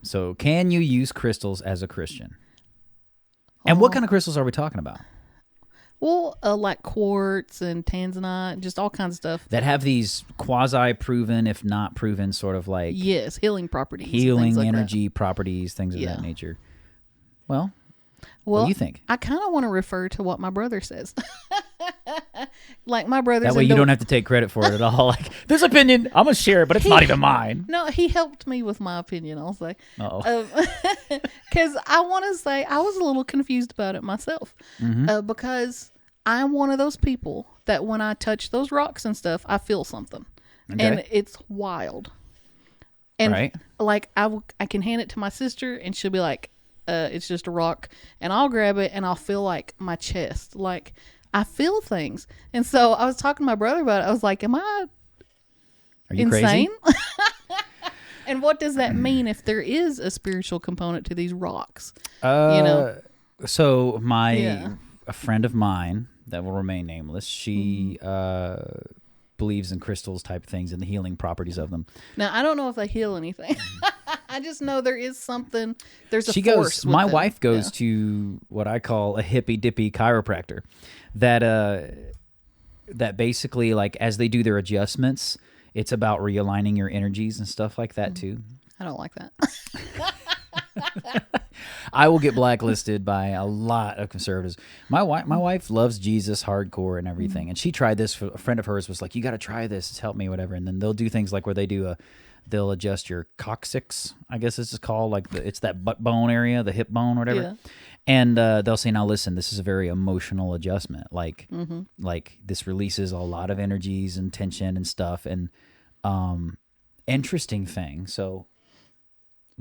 So can you use crystals as a Christian? And what kind of crystals are we talking about? Well, like quartz and tanzanite, just all kinds of stuff. That have these quasi-proven, if not proven, sort of like... Yes, healing properties. Healing like energy properties, things of that nature. Well, what do you think? I kind of want to refer to what my brother says. Like my brother's... That way you don't have to take credit for it at all. Like, this opinion, I'm going to share it, but it's not even mine. No, he helped me with my opinion, I'll say. Uh-oh. Because I want to say I was a little confused about it myself. Because I'm one of those people that when I touch those rocks and stuff, I feel something. Okay. And it's wild. And like I can hand it to my sister and she'll be like, it's just a rock. And I'll grab it and I'll feel like my chest. Like I feel things. And so I was talking to my brother about it. I was like, Are you insane? Crazy? And what does that mean if there is a spiritual component to these rocks? So a friend of mine that will remain nameless, she believes in crystals type things and the healing properties of them. Now, I don't know if they heal anything. I just know there is something. There's a goes. force. My wife goes to what I call a hippy dippy chiropractor. That basically, like, as they do their adjustments, it's about realigning your energies and stuff like that too. I don't like that. I will get blacklisted by a lot of conservatives. My wife loves Jesus hardcore and everything, and she tried this. A friend of hers was like, "You got to try this. It's helped me, whatever." And then they'll do things like where they'll adjust your coccyx, I guess this is called, like it's that butt bone area, the hip bone, whatever. Yeah. And they'll say, "Now listen, this is a very emotional adjustment. Like this releases a lot of energies and tension and stuff." And interesting thing, so.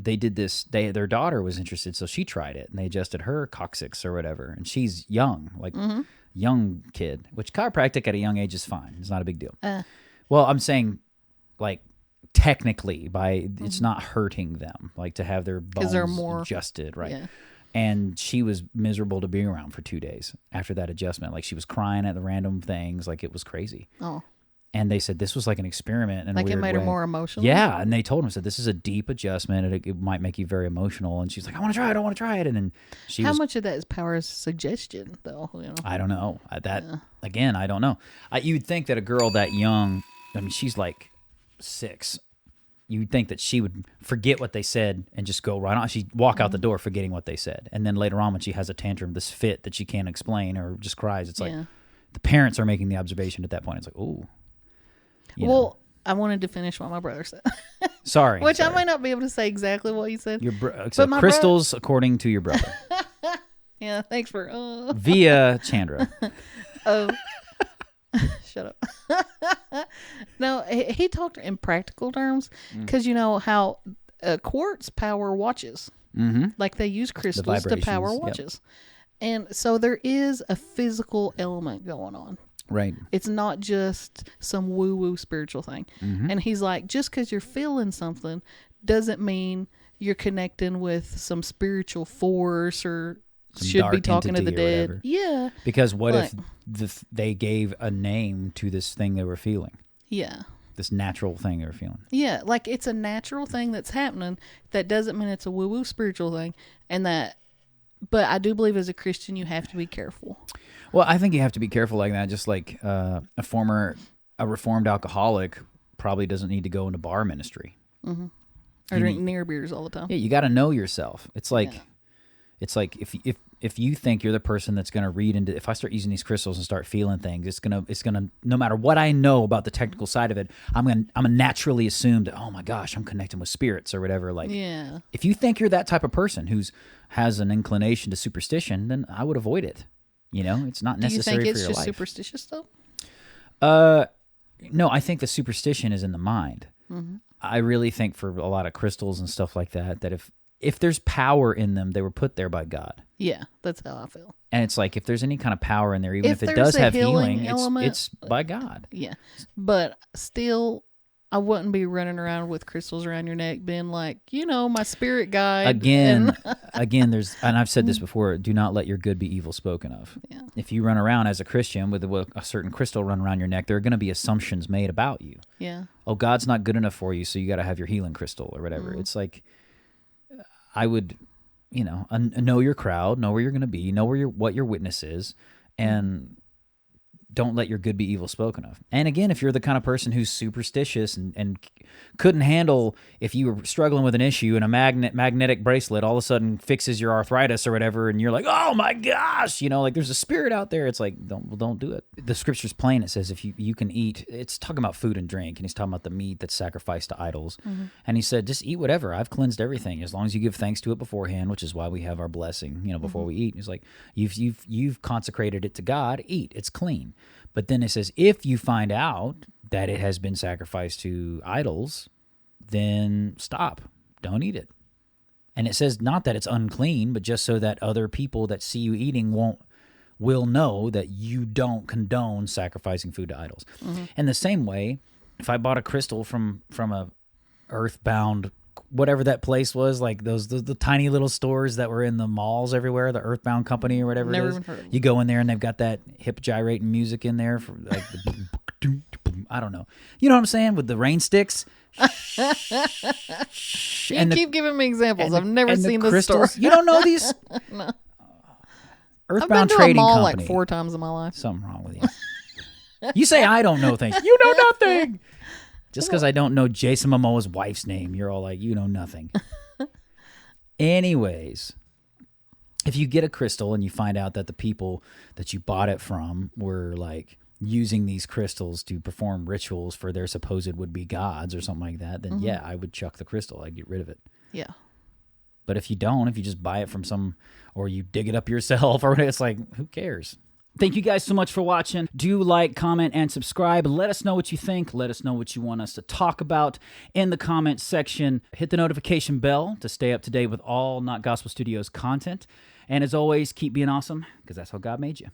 They did this. Their daughter was interested, so she tried it, and they adjusted her coccyx or whatever. And she's young, like young kid, which chiropractic at a young age is fine. It's not a big deal. Well, I'm saying, like technically, it's not hurting them, like to have their bones adjusted, right? Yeah. And she was miserable to be around for 2 days after that adjustment. Like she was crying at the random things, like it was crazy. Oh. And they said this was like an experiment in a weird way. Like it made her more emotional? Yeah, and they told him, said, this is a deep adjustment, and it might make you very emotional. And she's like, I want to try it. And then How much of that is power of suggestion, though? I don't know. Again, I don't know. You'd think that a girl that young, I mean, she's like 6. You'd think that she would forget what they said and just go right on. She'd walk out the door forgetting what they said. And then later on when she has a tantrum, this fit that she can't explain or just cries, it's like the parents are making the observation at that point. It's like, ooh. I wanted to finish what my brother said. Sorry. I might not be able to say exactly what he said. Except crystals, according to your brother. Yeah, thanks for... Via Chandra. Shut up. No, he talked in practical terms because you know how quartz power watches. Mm-hmm. Like they use crystals to power watches. Yep. And so there is a physical element going on. Right. It's not just some woo-woo spiritual thing. Mm-hmm. And he's like, just because you're feeling something doesn't mean you're connecting with some spiritual force or should be talking to the dead. Yeah. Because what if they gave a name to this thing they were feeling? Yeah. This natural thing they were feeling. Yeah. Like it's a natural thing that's happening. That doesn't mean it's a woo-woo spiritual thing. But I do believe as a Christian, you have to be careful. Well, I think you have to be careful like that. Just like a reformed alcoholic probably doesn't need to go into bar ministry. Mm-hmm. Or drink near beers all the time. Yeah, you got to know yourself. It's like if you think you're the person that's going to read into, if I start using these crystals and start feeling things, it's gonna no matter what I know about the technical side of it, I'm gonna naturally assume that, oh my gosh, I'm connecting with spirits or whatever. Like, yeah. If you think you're that type of person has an inclination to superstition, then I would avoid it. You know, it's not necessary for your life. Do you think it's just superstitious, though? No, I think the superstition is in the mind. Mm-hmm. I really think for a lot of crystals and stuff like that if there's power in them, they were put there by God. Yeah, that's how I feel. And it's like if there's any kind of power in there, even if it does have healing, it's by God. Yeah, but still... I wouldn't be running around with crystals around your neck being like, my spirit guide. Again, and I've said this before, do not let your good be evil spoken of. Yeah. If you run around as a Christian with a certain crystal run around your neck, there are going to be assumptions made about you. Yeah. Oh, God's not good enough for you, so you got to have your healing crystal or whatever. Mm. It's like, I would, know your crowd, know where you're going to be, know what your witness is, and don't let your good be evil spoken of. And again, if you're the kind of person who's superstitious and couldn't handle if you were struggling with an issue and a magnetic bracelet all of a sudden fixes your arthritis or whatever, and you're like, oh my gosh, like there's a spirit out there. It's like, don't do it. The scripture's plain. It says if you can eat, it's talking about food and drink, and he's talking about the meat that's sacrificed to idols. Mm-hmm. And he said, just eat whatever. I've cleansed everything as long as you give thanks to it beforehand, which is why we have our blessing, before we eat. He's like, you've consecrated it to God. Eat. It's clean. But then it says, if you find out that it has been sacrificed to idols, then stop. Don't eat it. And it says not that it's unclean, but just so that other people that see you eating will know that you don't condone sacrificing food to idols. Mm-hmm. And the same way, if I bought a crystal from a earthbound, whatever that place was, like the tiny little stores that were in the malls everywhere, the Earthbound Company or whatever Never it is. even heard of it. You go in there and they've got that hip gyrating music in there for like the I don't know. You know what I'm saying? With the rain sticks. You keep giving me examples. I've never seen this store. You don't know these? No. Earthbound I've been to Trading a mall Company. like 4 times in my life. Something wrong with you. You say I don't know things. You know nothing. Just because I don't know Jason Momoa's wife's name, you're all like, you know nothing. Anyways, if you get a crystal and you find out that the people that you bought it from were like using these crystals to perform rituals for their supposed would-be gods or something like that, then yeah, I would chuck the crystal. I'd get rid of it. Yeah. But if you don't, if you just buy it from or you dig it up yourself or whatever, it's like, who cares? Thank you guys so much for watching. Do like, comment, and subscribe. Let us know what you think. Let us know what you want us to talk about in the comment section. Hit the notification bell to stay up to date with all Not Gospel Studios content. And as always, keep being awesome, because that's how God made you.